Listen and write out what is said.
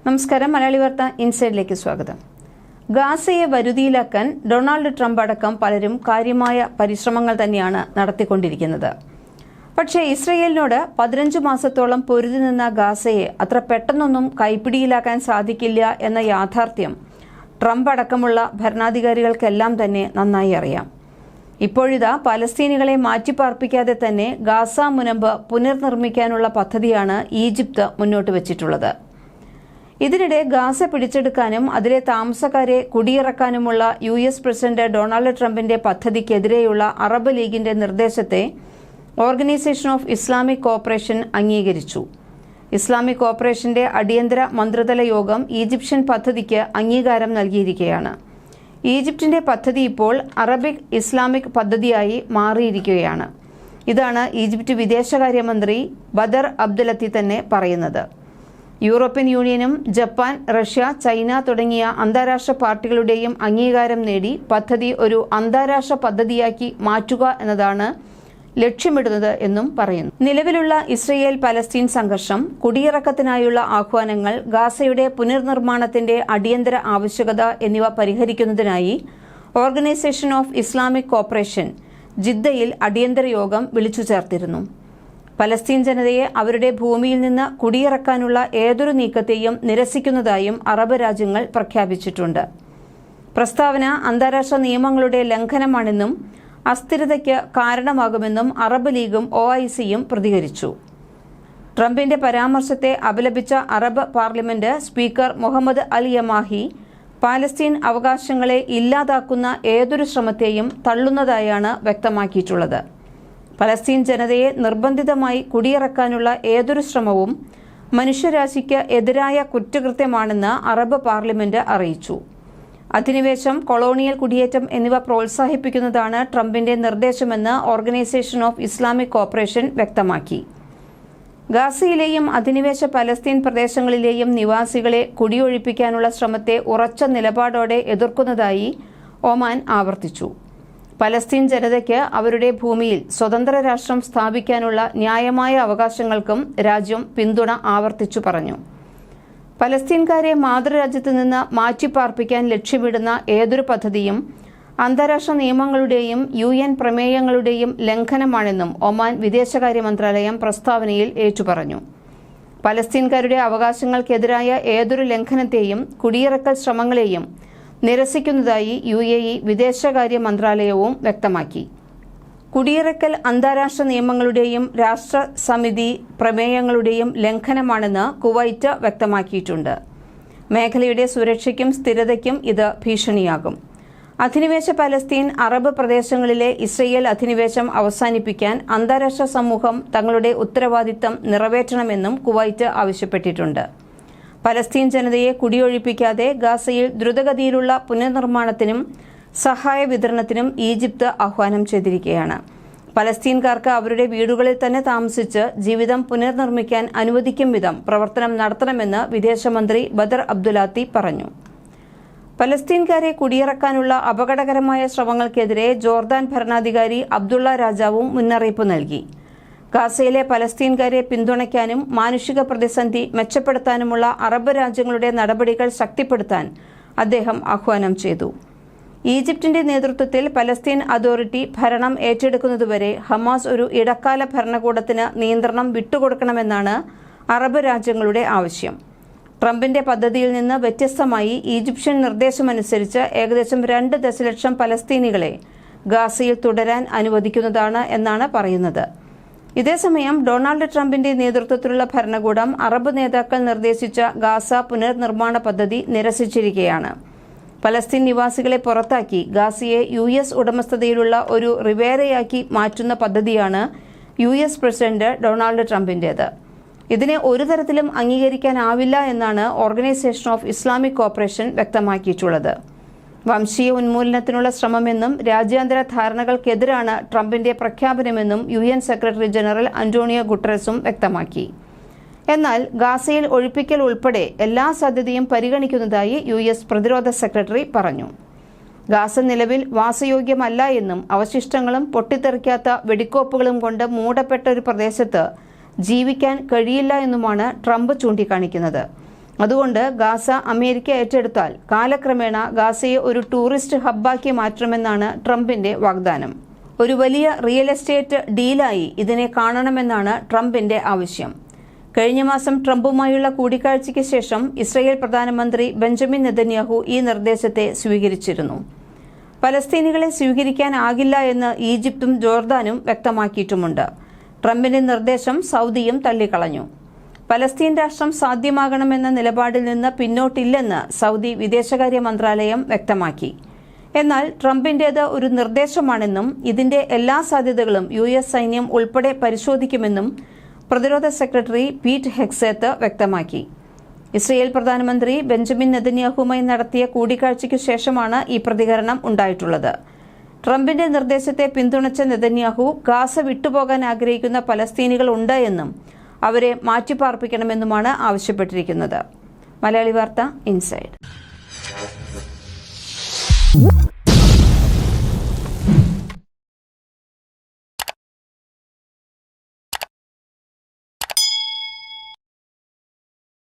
നമസ്കാരം. മലയാളി വാർത്ത ഇൻസൈഡിലേക്ക് സ്വാഗതം. ഗാസയെ വരുതിയിലാക്കാൻ ഡൊണാൾഡ് ട്രംപ് അടക്കം പലരും കാര്യമായ പരിശ്രമങ്ങൾ തന്നെയാണ് നടത്തിക്കൊണ്ടിരിക്കുന്നത്. പക്ഷേ ഇസ്രയേലിനോട് 15 മാസത്തോളം പൊരുതി നിന്ന ഗാസയെ അത്ര പെട്ടെന്നൊന്നും കൈപ്പിടിയിലാക്കാൻ സാധിക്കില്ല എന്ന യാഥാർത്ഥ്യം ട്രംപ് അടക്കമുള്ള ഭരണാധികാരികൾക്കെല്ലാം തന്നെ നന്നായി അറിയാം. ഇപ്പോഴിതാ പലസ്തീനികളെ മാറ്റിപ്പാർപ്പിക്കാതെ തന്നെ ഗാസ മുനമ്പ് പുനർനിർമ്മിക്കാനുള്ള പദ്ധതിയാണ് ഈജിപ്ത് മുന്നോട്ട് വച്ചിട്ടുള്ളത്. ഇതിനിടെ ഗാസ പിടിച്ചെടുക്കാനും അതിലെ താമസക്കാരെ കുടിയിറക്കാനുമുള്ള US പ്രസിഡന്റ് ഡൊണാൾഡ് ട്രംപിന്റെ പദ്ധതിക്കെതിരെയുള്ള അറബ് ലീഗിന്റെ നിർദ്ദേശത്തെ ഓർഗനൈസേഷൻ ഓഫ് ഇസ്ലാമിക് കോഓപ്പറേഷൻ അംഗീകരിച്ചു. ഇസ്ലാമിക് കോഓപ്പറേഷന്റെ അടിയന്തര മന്ത്രിതല യോഗം ഈജിപ്ഷ്യൻ പദ്ധതിക്ക് അംഗീകാരം നൽകിയിരിക്കുകയാണ്. ഈജിപ്തിന്റെ പദ്ധതി ഇപ്പോൾ അറബിക് ഇസ്ലാമിക് പദ്ധതിയായി മാറിയിരിക്കുകയാണ്. ഇതാണ് ഈജിപ്ത് വിദേശകാര്യമന്ത്രി ബദർ അബ്ദുലത്തി തന്നെ പറയുന്നത്. യൂറോപ്യൻ യൂണിയനും ജപ്പാൻ, റഷ്യ, ചൈന തുടങ്ങിയ അന്താരാഷ്ട്ര പാർട്ടികളുടെയും അംഗീകാരം നേടി പദ്ധതി ഒരു അന്താരാഷ്ട്ര പദ്ധതിയാക്കി മാറ്റുക എന്നതാണ് ലക്ഷ്യമിടുന്നത് എന്നും പറയുന്നു. നിലവിലുള്ള ഇസ്രയേൽ പലസ്തീൻ സംഘർഷം, കുടിയിറക്കത്തിനായുള്ള ആഹ്വാനങ്ങൾ, ഗാസയുടെ പുനർനിർമ്മാണത്തിന്റെ അടിയന്തര ആവശ്യകത എന്നിവ പരിഹരിക്കുന്നതിനായി ഓർഗനൈസേഷൻ ഓഫ് ഇസ്ലാമിക് കോഓപ്പറേഷൻ ജിദ്ദയിൽ അടിയന്തര യോഗം വിളിച്ചു ചേർത്തിരുന്നു. പലസ്തീൻ ജനതയെ അവരുടെ ഭൂമിയിൽ നിന്ന് കുടിയിറക്കാനുള്ള ഏതൊരു നീക്കത്തെയും നിരസിക്കുന്നതായും അറബ് രാജ്യങ്ങൾ പ്രഖ്യാപിച്ചിട്ടുണ്ട്. പ്രസ്താവന അന്താരാഷ്ട്ര നിയമങ്ങളുടെ ലംഘനമാണെന്നും അസ്ഥിരതയ്ക്ക് കാരണമാകുമെന്നും അറബ് ലീഗും OICയും പ്രതികരിച്ചു. ട്രംപിന്റെ പരാമർശത്തെ അപലപിച്ച അറബ് പാർലമെന്റ് സ്പീക്കർ മുഹമ്മദ് അൽ യമാഹി പാലസ്തീൻ അവകാശങ്ങളെ ഇല്ലാതാക്കുന്ന ഏതൊരു ശ്രമത്തെയും തള്ളുന്നതായാണ് വ്യക്തമാക്കിയിട്ടുള്ളത്. പലസ്തീൻ ജനതയെ നിർബന്ധിതമായി കുടിയിറക്കാനുള്ള ഏതൊരു ശ്രമവും മനുഷ്യരാശിക്ക് എതിരായ കുറ്റകൃത്യമാണെന്ന് അറബ് പാർലമെന്റ് അറിയിച്ചു. അധിനിവേശം, കൊളോണിയൽ കുടിയേറ്റം എന്നിവ പ്രോത്സാഹിപ്പിക്കുന്നതാണ് ട്രംപിന്റെ നിർദ്ദേശമെന്ന് ഓർഗനൈസേഷൻ ഓഫ് ഇസ്ലാമിക് കോഓപ്പറേഷൻ വ്യക്തമാക്കി. ഗാസയിലെയും അധിനിവേശ പലസ്തീൻ പ്രദേശങ്ങളിലെയും നിവാസികളെ കുടിയൊഴിപ്പിക്കാനുള്ള ശ്രമത്തെ ഉറച്ച നിലപാടോടെ എതിർക്കുന്നതായി ഒമാൻ ആവർത്തിച്ചു. പലസ്തീൻ ജനതയ്ക്ക് അവരുടെ ഭൂമിയിൽ സ്വതന്ത്ര രാഷ്ട്രം സ്ഥാപിക്കാനുള്ള ന്യായമായ അവകാശങ്ങൾക്കും രാജ്യം പിന്തുണ ആവർത്തിച്ചു പറഞ്ഞു. പലസ്തീൻകാരെ മാതൃരാജ്യത്ത് നിന്ന് മാറ്റിപ്പാർപ്പിക്കാൻ ലക്ഷ്യമിടുന്ന ഏതൊരു പദ്ധതിയും അന്താരാഷ്ട്ര നിയമങ്ങളുടെയും UN പ്രമേയങ്ങളുടെയും ലംഘനമാണെന്നും ഒമാൻ വിദേശകാര്യ മന്ത്രാലയം പ്രസ്താവനയിൽ ഏറ്റുപറഞ്ഞു. പലസ്തീൻകാരുടെ അവകാശങ്ങൾക്കെതിരായ ഏതൊരു ലംഘനത്തെയും കുടിയിറക്കൽ ശ്രമങ്ങളെയും നിരസിക്കുന്നതായി UAE വിദേശകാര്യ മന്ത്രാലയവും വ്യക്തമാക്കി. കുടിയിറക്കൽ അന്താരാഷ്ട്ര നിയമങ്ങളുടെയും രാഷ്ട്ര സമിതി പ്രമേയങ്ങളുടെയും ലംഘനമാണെന്ന് കുവൈറ്റ് വ്യക്തമാക്കിയിട്ടുണ്ട്. മേഖലയുടെ സുരക്ഷയ്ക്കും സ്ഥിരതയ്ക്കും ഇത് ഭീഷണിയാകും. അധിനിവേശ പലസ്തീൻ അറബ് പ്രദേശങ്ങളിലെ ഇസ്രയേൽ അധിനിവേശം അവസാനിപ്പിക്കാൻ അന്താരാഷ്ട്ര സമൂഹം തങ്ങളുടെ ഉത്തരവാദിത്തം നിറവേറ്റണമെന്നും കുവൈറ്റ് ആവശ്യപ്പെട്ടിട്ടുണ്ട്. പലസ്തീൻ ജനതയെ കുടിയൊഴിപ്പിക്കാതെ ഗാസയിൽ ദ്രുതഗതിയിലുള്ള പുനർനിർമ്മാണത്തിനും സഹായ വിതരണത്തിനും ഈജിപ്ത് ആഹ്വാനം ചെയ്തിരിക്കുകയാണ്. പലസ്തീൻകാർക്ക് അവരുടെ വീടുകളിൽ തന്നെ താമസിച്ച് ജീവിതം പുനർനിർമ്മിക്കാൻ അനുവദിക്കും വിധം പ്രവർത്തനം നടത്തണമെന്ന് വിദേശമന്ത്രി ബദർ അബ്ദുലാത്തി പറഞ്ഞു. പലസ്തീൻകാരെ കുടിയിറക്കാനുള്ള അപകടകരമായ ശ്രമങ്ങൾക്കെതിരെ ജോർദാൻ ഭരണാധികാരി അബ്ദുള്ള രാജാവും മുന്നറിയിപ്പ് നൽകി. ഗാസയിലെ പലസ്തീൻകാരെ പിന്തുണയ്ക്കാനും മാനുഷിക പ്രതിസന്ധി മെച്ചപ്പെടുത്താനുമുള്ള അറബ് രാജ്യങ്ങളുടെ നടപടികൾ ശക്തിപ്പെടുത്താൻ അദ്ദേഹം ആഹ്വാനം ചെയ്തു. ഈജിപ്തിന്റെ നേതൃത്വത്തിൽ പലസ്തീൻ അതോറിറ്റി ഭരണം ഏറ്റെടുക്കുന്നതുവരെ ഹമാസ് ഒരു ഇടക്കാല ഭരണകൂടത്തിന് നിയന്ത്രണം വിട്ടുകൊടുക്കണമെന്നാണ് അറബ് രാജ്യങ്ങളുടെ ആവശ്യം. ട്രംപിന്റെ പദ്ധതിയിൽ നിന്ന് വ്യത്യസ്തമായി ഈജിപ്ഷ്യൻ നിർദ്ദേശമനുസരിച്ച് ഏകദേശം 2 ദശലക്ഷം പലസ്തീനികളെ ഗാസയിൽ തുടരാൻ അനുവദിക്കുന്നതാണ് എന്നാണ് പറയുന്നത്. ഇതേസമയം ഡൊണാൾഡ് ട്രംപിന്റെ നേതൃത്വത്തിലുള്ള ഭരണകൂടം അറബ് നേതാക്കൾ നിർദ്ദേശിച്ച ഗാസ പുനർനിർമ്മാണ പദ്ധതി നിരസിച്ചിരിക്കുകയാണ്. പലസ്തീൻ നിവാസികളെ പുറത്താക്കി ഗാസയെ US ഉടമസ്ഥതയിലുള്ള ഒരു റിവേറയാക്കി മാറ്റുന്ന പദ്ധതിയാണ് US പ്രസിഡന്റ് ഡൊണാൾഡ് ട്രംപിന്റേത്. ഇതിനെ ഒരു തരത്തിലും അംഗീകരിക്കാനാവില്ല എന്നാണ് ഓർഗനൈസേഷൻ ഓഫ് ഇസ്ലാമിക് കോഓപ്പറേഷൻ വ്യക്തമാക്കിയിട്ടുള്ളത്. വംശീയ ഉന്മൂലനത്തിനുള്ള ശ്രമമെന്നും രാജ്യാന്തര ധാരണകൾക്കെതിരാണ് ട്രംപിന്റെ പ്രഖ്യാപനമെന്നും UN സെക്രട്ടറി ജനറൽ അന്റോണിയോ ഗുട്ടറസും വ്യക്തമാക്കി. എന്നാൽ ഗാസയിൽ ഒഴിപ്പിക്കൽ ഉൾപ്പെടെ എല്ലാ സാധ്യതയും പരിഗണിക്കുന്നതായി US പ്രതിരോധ സെക്രട്ടറി പറഞ്ഞു. ഗാസ നിലവിൽ വാസയോഗ്യമല്ല എന്നും അവശിഷ്ടങ്ങളും പൊട്ടിത്തെറിക്കാത്ത വെടിക്കോപ്പുകളും കൊണ്ട് മൂടപ്പെട്ട ഒരു പ്രദേശത്ത് ജീവിക്കാൻ കഴിയില്ല എന്നുമാണ് ട്രംപ് ചൂണ്ടിക്കാണിക്കുന്നത്. അതുകൊണ്ട് ഗാസ അമേരിക്ക ഏറ്റെടുത്താൽ കാലക്രമേണ ഗാസയെ ഒരു ടൂറിസ്റ്റ് ഹബ്ബാക്കി മാറ്റുമെന്നാണ് ട്രംപിന്റെ വാഗ്ദാനം. ഒരു വലിയ റിയൽ എസ്റ്റേറ്റ് ഡീലായി ഇതിനെ കാണണമെന്നാണ് ട്രംപിന്റെ ആവശ്യം. കഴിഞ്ഞ മാസം ട്രംപുമായുള്ള കൂടിക്കാഴ്ചയ്ക്ക് ശേഷം ഇസ്രയേൽ പ്രധാനമന്ത്രി ബെഞ്ചമിൻ നെതന്യാഹു ഈ നിർദ്ദേശത്തെ സ്വീകരിച്ചിരുന്നു. പലസ്തീനികളെ സ്വീകരിക്കാനാകില്ല എന്ന് ഈജിപ്തും ജോർദാനും വ്യക്തമാക്കിയിട്ടുമുണ്ട്. ട്രംപിന്റെ നിർദ്ദേശം സൗദിയും തള്ളിക്കളഞ്ഞു. പലസ്തീൻ രാഷ്ട്രം സാധ്യമാകണമെന്ന നിലപാടിൽ നിന്ന് പിന്നോട്ടില്ലെന്ന് സൗദി വിദേശകാര്യ മന്ത്രാലയം വ്യക്തമാക്കി. എന്നാൽ ട്രംപിന്റേത് ഒരു നിർദ്ദേശമാണെന്നും ഇതിന്റെ എല്ലാ സാധ്യതകളും US സൈന്യം ഉൾപ്പെടെ പരിശോധിക്കുമെന്നും പ്രതിരോധ സെക്രട്ടറി പീറ്റ് ഹെക്സേത്ത് വ്യക്തമാക്കി. ഇസ്രയേൽ പ്രധാനമന്ത്രി ബെഞ്ചമിൻ നെതന്യാഹുവുമായി നടത്തിയ കൂടിക്കാഴ്ചയ്ക്കു ശേഷമാണ് ഈ പ്രതികരണം ഉണ്ടായിട്ടുള്ളത്. ട്രംപിന്റെ നിർദ്ദേശത്തെ പിന്തുണച്ച നെതന്യാഹു ഗാസ വിട്ടുപോകാൻ ആഗ്രഹിക്കുന്ന പലസ്തീനികൾ ഉണ്ട് എന്നും അവരെ മാറ്റിപ്പാർപ്പിക്കണമെന്നുമാണ് ആവശ്യപ്പെട്ടിരിക്കുന്നത്. മലയാളി വാർത്ത ഇൻസൈഡ്.